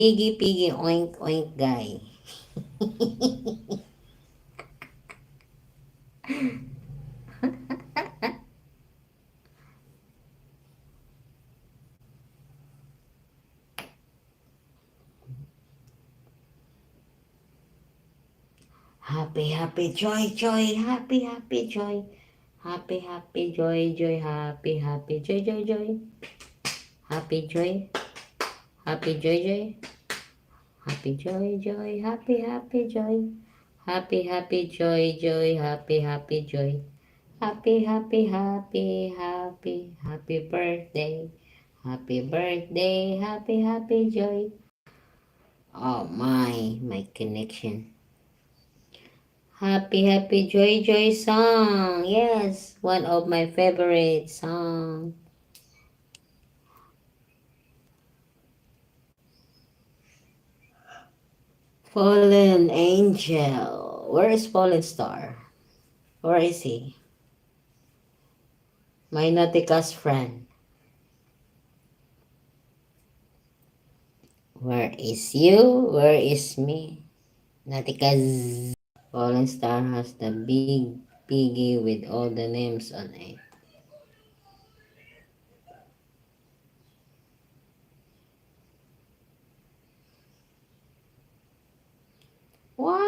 Piggy, piggy, oink, oink, guy. Happy, happy, joy, joy, happy, happy, joy. Happy, happy, joy, joy, happy, happy, joy, joy, joy. Happy, joy, happy, joy, joy. Happy, joy, joy, happy, happy, joy. Happy, happy, joy, joy, happy, happy, joy. Happy, happy, happy, happy, happy birthday. Happy birthday, happy, happy, joy. Oh my connection. Happy, happy, joy, joy song. Yes, one of my favorite song. Fallen angel. Where is fallen star? Where is he? My Nautica's friend. Where is you? Where is me? Nautica's fallen star has the big piggy with all the names on it. What?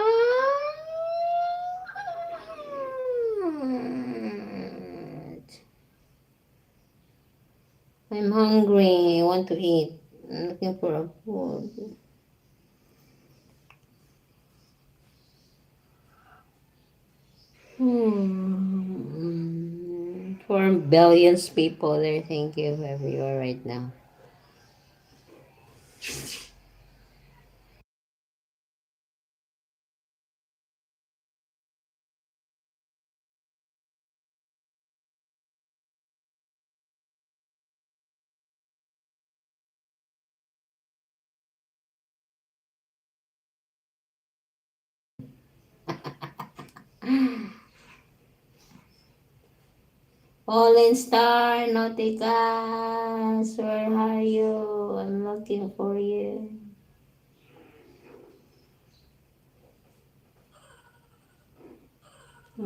I'm hungry. I want to eat. I'm looking for a food. For billions people there, thank you whoever you are right now. Fallen Star, Nauticas, where are you? I'm looking for you.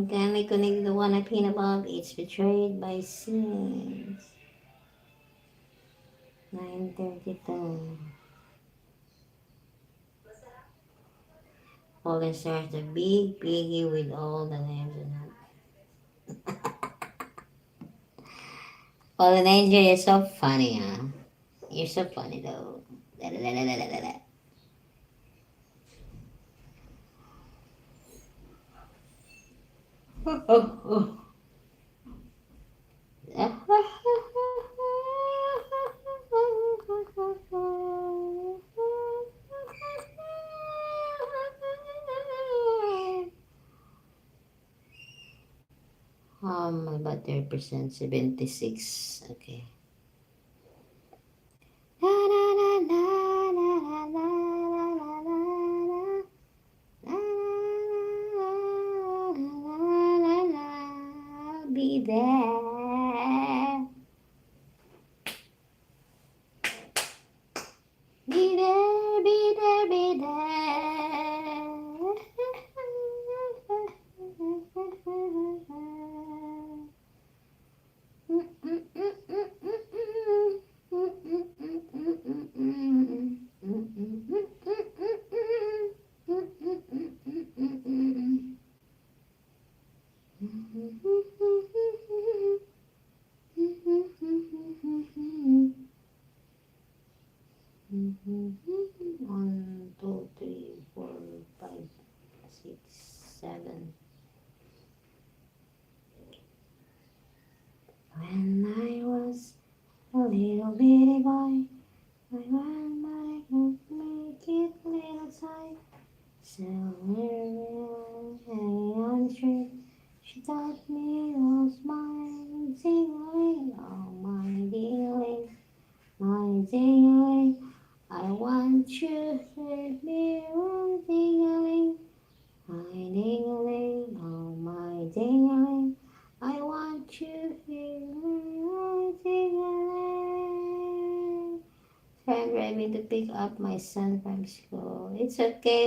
Can I connect the one I pin above? It's betrayed by sins. 9:32. Fallen Star is the big piggy with all the names in it. Fallen Angel, you're so funny, huh? You're so funny though. Da, da, da, da, da, da, da. My battery percent 76. Okay. La, la, la, la, la, la, la, la, la, la. La, la, la, la, la, la. Be there. Be there, be there, be there. One, two, three, four, five, 6, 7. When I was a little bitty boy, my grandma could make it little tight. So we're hanging on the street. She taught me those my tingling, oh my dealing, my tingling. I want you to let me one tingling, my dingling, oh my dingling. I want you to hear my dingling. I'm driving to pick up my son from school. It's okay.